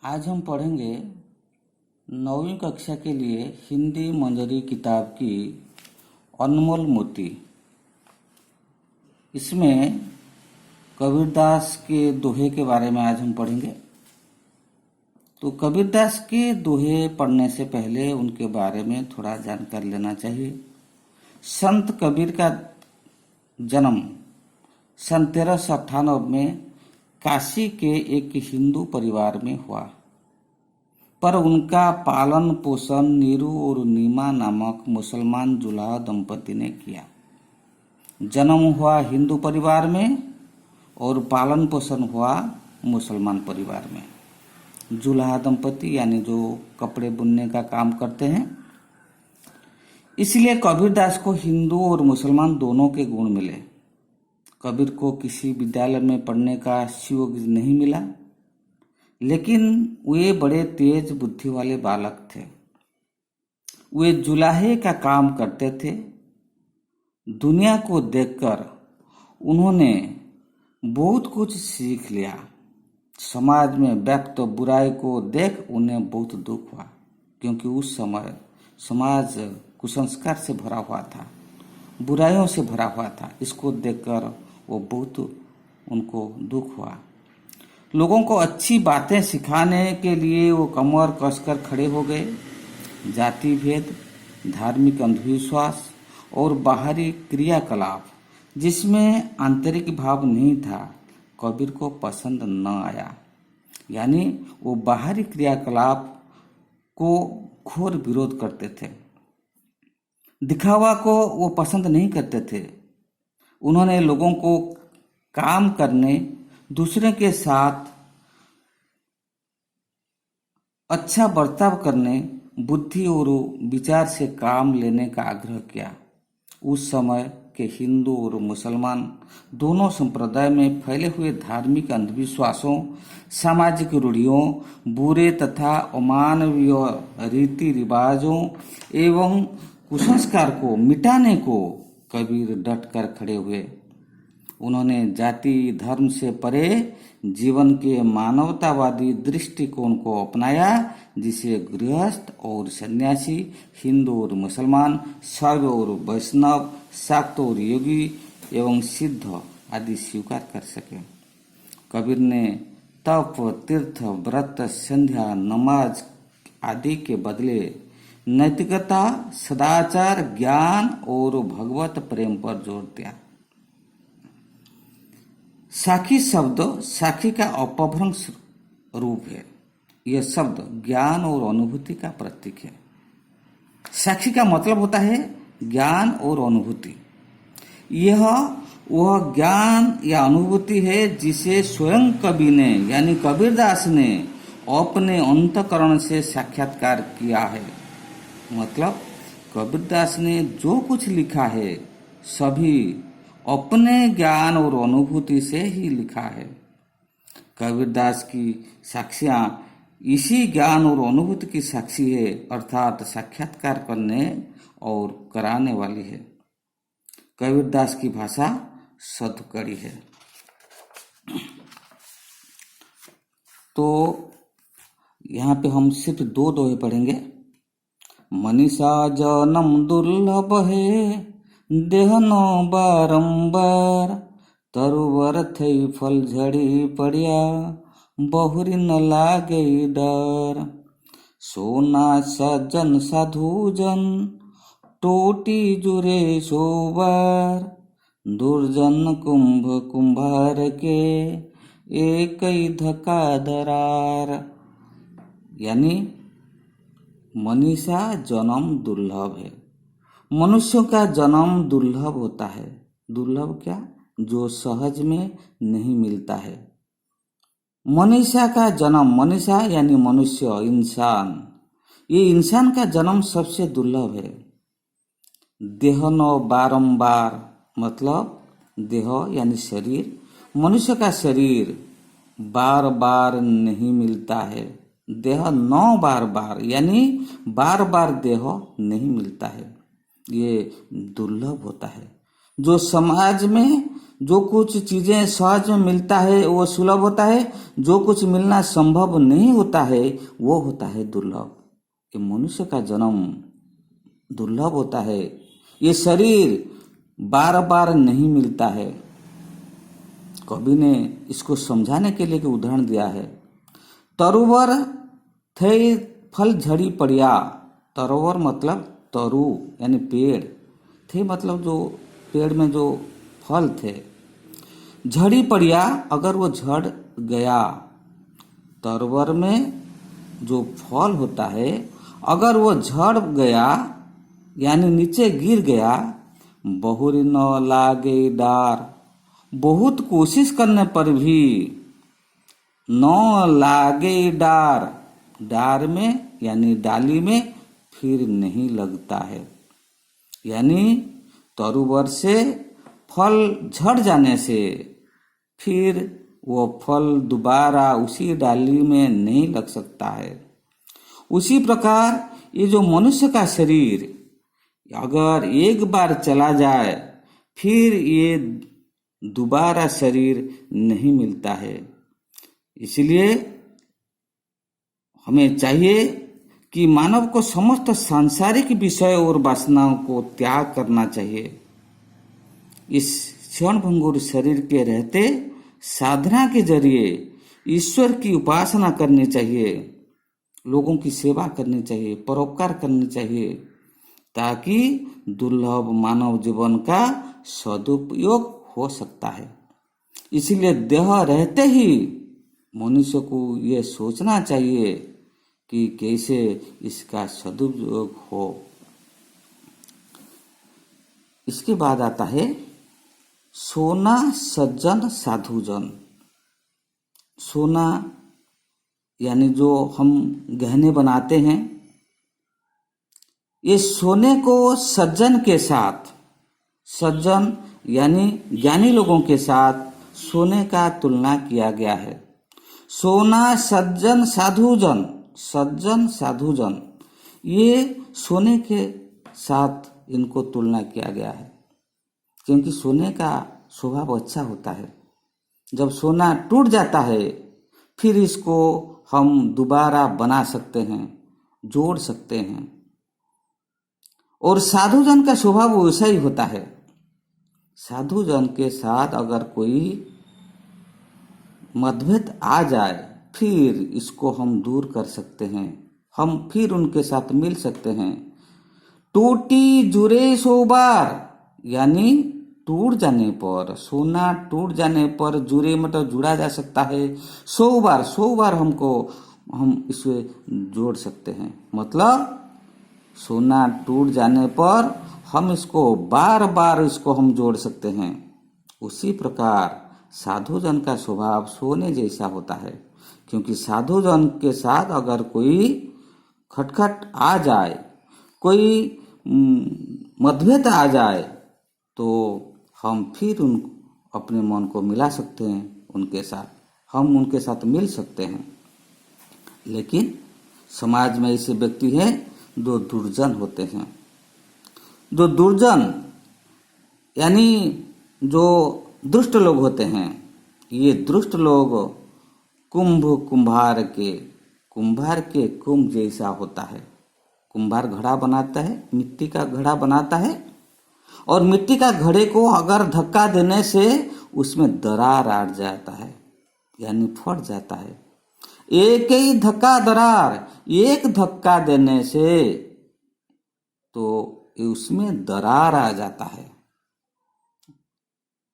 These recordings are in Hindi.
आज हम पढ़ेंगे 9वीं कक्षा के लिए हिंदी मंजरी किताब की अनमोल मोती। इसमें कबीरदास के दोहे के बारे में आज हम पढ़ेंगे। तो कबीरदास के दोहे पढ़ने से पहले उनके बारे में थोड़ा जानकारी लेना चाहिए। संत कबीर का जन्म सन 1398 में काशी के एक हिंदू परिवार में हुआ, पर उनका पालन पोषण नीरू और नीमा नामक मुसलमान जुलाहा दंपति ने किया। जन्म हुआ हिंदू परिवार में और पालन पोषण हुआ मुसलमान परिवार में। जुलाहा दंपति यानी जो कपड़े बुनने का काम करते हैं। इसलिए कबीरदास को हिंदू और मुसलमान दोनों के गुण मिले। कबीर को किसी विद्यालय में पढ़ने का योग नहीं मिला, लेकिन वे बड़े तेज बुद्धि वाले बालक थे। वे जुलाहे का काम करते थे। दुनिया को देखकर उन्होंने बहुत कुछ सीख लिया। समाज में व्यक्त बुराई को देख उन्हें बहुत दुख हुआ, क्योंकि उस समय समाज कुसंस्कार से भरा हुआ था, बुराइयों से भरा हुआ था। इसको देखकर वो बहुत उनको दुख हुआ। लोगों को अच्छी बातें सिखाने के लिए वो कमर कसकर खड़े हो गए। जाति भेद, धार्मिक अंधविश्वास और बाहरी क्रियाकलाप जिसमें आंतरिक भाव नहीं था, कबीर को पसंद न आया। यानी वो बाहरी क्रियाकलाप को घोर विरोध करते थे। दिखावा को वो पसंद नहीं करते थे। उन्होंने लोगों को काम करने, दूसरे के साथ अच्छा बर्ताव करने, बुद्धि और विचार से काम लेने का आग्रह किया। उस समय के हिंदू और मुसलमान दोनों संप्रदाय में फैले हुए धार्मिक अंधविश्वासों, सामाजिक रूढ़ियों, बुरे तथा अमानवीय रीति रिवाजों एवं कुसंस्कार को मिटाने को कबीर डट कर खड़े हुए। उन्होंने जाति धर्म से परे जीवन के मानवतावादी दृष्टिकोण को अपनाया, जिसे गृहस्थ और सन्यासी, हिंदू और मुसलमान, शैव और वैष्णव, शाक्त और योगी एवं सिद्ध आदि स्वीकार कर सके। कबीर ने तप, तीर्थ, व्रत, संध्या, नमाज आदि के बदले नैतिकता, सदाचार, ज्ञान और भगवत प्रेम पर जोर दिया। साखी शब्द साखी का अपभ्रंश रूप है। यह शब्द ज्ञान और अनुभूति का प्रतीक है। साखी का मतलब होता है ज्ञान और अनुभूति। यह वह ज्ञान या अनुभूति है जिसे स्वयं कवि ने यानी कबीरदास ने अपने अंतःकरण से साक्षात्कार किया है। मतलब कबीरदास ने जो कुछ लिखा है सभी अपने ज्ञान और अनुभूति से ही लिखा है। कबीरदास की साक्षियां इसी ज्ञान और अनुभूति की साक्षी है, अर्थात साक्षात्कार करने और कराने वाली है। कबीरदास की भाषा सदकड़ी है। तो यहाँ पे हम सिर्फ 2 दोहे पढ़ेंगे। मनीषा जन्म दुर्लभ है, देहनो बारंबार, तरुवर थई फल झड़ी पड़िया, बहुरी न लागे डर। सोना सज्जन साधुजन, टोटी जुरे सोबार, दुर्जन कुंभ कुंभार के, एक धका दरार। यानी मनीषा जन्म दुर्लभ है। मनुष्यों का जन्म दुर्लभ होता है। दुर्लभ क्या? जो सहज में नहीं मिलता है। मनीषा का जन्म, मनीषा यानी मनुष्य, इंसान, ये इंसान का जन्म सबसे दुर्लभ है। देहनो बारंबार मतलब देह यानी शरीर, मनुष्य का शरीर बार बार नहीं मिलता है। देह 9 बार यानी बार बार देह नहीं मिलता है। ये दुर्लभ होता है। जो समाज में जो कुछ चीजें सहज में मिलता है वो सुलभ होता है, जो कुछ मिलना संभव नहीं होता है वो होता है दुर्लभ। ये मनुष्य का जन्म दुर्लभ होता है। ये शरीर बार बार नहीं मिलता है। कवि ने इसको समझाने के लिए उदाहरण दिया है। तरुवर थे फल झड़ी पड़िया। तरुवर मतलब तरु यानी पेड़, थे मतलब जो पेड़ में जो फल थे। झड़ी पड़िया अगर वो झड़ गया, तरवर में जो फल होता है अगर वो झड़ गया यानी नीचे गिर गया, बहुरी न लागे डार, बहुत कोशिश करने पर भी न लागे डार, डार में यानी डाली में फिर नहीं लगता है। यानी तरुवर से फल झड़ जाने से फिर वो फल दोबारा उसी डाली में नहीं लग सकता है। उसी प्रकार ये जो मनुष्य का शरीर अगर एक बार चला जाए फिर ये दोबारा शरीर नहीं मिलता है। इसलिए हमें चाहिए कि मानव को समस्त सांसारिक विषय और वासनाओं को त्याग करना चाहिए। इस क्षण भंगुर शरीर के रहते साधना के जरिए ईश्वर की उपासना करनी चाहिए, लोगों की सेवा करनी चाहिए, परोपकार करनी चाहिए, ताकि दुर्लभ मानव जीवन का सदुपयोग हो सकता है। इसलिए देह रहते ही मनुष्य को यह सोचना चाहिए कि कैसे इसका सदुपयोग हो। इसके बाद आता है सोना सज्जन साधुजन। सोना यानी जो हम गहने बनाते हैं, ये सोने को सज्जन के साथ, सज्जन यानी ज्ञानी लोगों के साथ सोने का तुलना किया गया है। सोना सज्जन साधुजन, सज्जन साधुजन, ये सोने के साथ इनको तुलना किया गया है, क्योंकि सोने का स्वभाव अच्छा होता है। जब सोना टूट जाता है फिर इसको हम दोबारा बना सकते हैं, जोड़ सकते हैं। और साधुजन का स्वभाव वैसा ही होता है। साधुजन के साथ अगर कोई मतभेद आ जाए फिर इसको हम दूर कर सकते हैं, हम फिर उनके साथ मिल सकते हैं। टूटी जुरे सो बार, यानी टूट जाने पर, सोना टूट जाने पर, जुरे मतलब जुड़ा जा सकता है, 100 बार हम इसे जोड़ सकते हैं। मतलब सोना टूट जाने पर हम इसको बार बार इसको हम जोड़ सकते हैं। उसी प्रकार साधुजन का स्वभाव सोने जैसा होता है, क्योंकि साधुजन के साथ अगर कोई खटखट आ जाए, कोई मतभेद आ जाए, तो हम फिर अपने मन को मिला सकते हैं उनके साथ, हम उनके साथ मिल सकते हैं। लेकिन समाज में ऐसे व्यक्ति हैं जो दुर्जन होते हैं। जो दुर्जन यानी जो दुष्ट लोग होते हैं, ये दुष्ट लोग कुंभार के कुंभ जैसा होता है। कुंभार घड़ा बनाता है, मिट्टी का घड़ा बनाता है, और मिट्टी का घड़े को अगर धक्का देने से उसमें दरार आ जाता है, यानी फट जाता है। एक ही धक्का दरार, एक धक्का देने से तो उसमें दरार आ जाता है,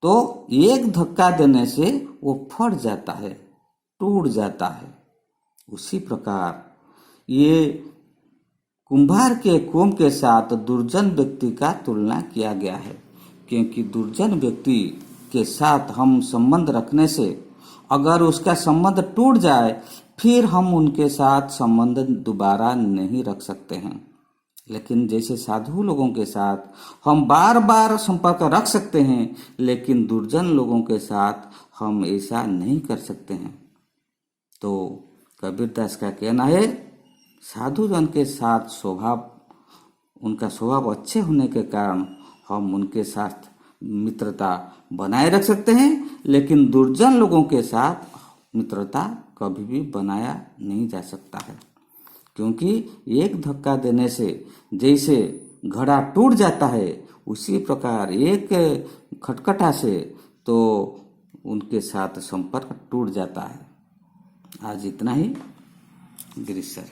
तो एक धक्का देने से वो फट जाता है, टूट जाता है। उसी प्रकार ये कुंभार के कुंभ के साथ दुर्जन व्यक्ति का तुलना किया गया है, क्योंकि दुर्जन व्यक्ति के साथ हम संबंध रखने से अगर उसका संबंध टूट जाए फिर हम उनके साथ संबंध दोबारा नहीं रख सकते हैं। लेकिन जैसे साधु लोगों के साथ हम बार बार संपर्क रख सकते हैं, लेकिन दुर्जन लोगों के साथ हम ऐसा नहीं कर सकते हैं। तो कबीरदास का कहना है, साधुजन के साथ स्वभाव, उनका स्वभाव अच्छे होने के कारण हम उनके साथ मित्रता बनाए रख सकते हैं, लेकिन दुर्जन लोगों के साथ मित्रता कभी भी बनाया नहीं जा सकता है, क्योंकि एक धक्का देने से जैसे घड़ा टूट जाता है, उसी प्रकार एक खटखटा से तो उनके साथ संपर्क टूट जाता है। आज इतना ही। गिरीश सर।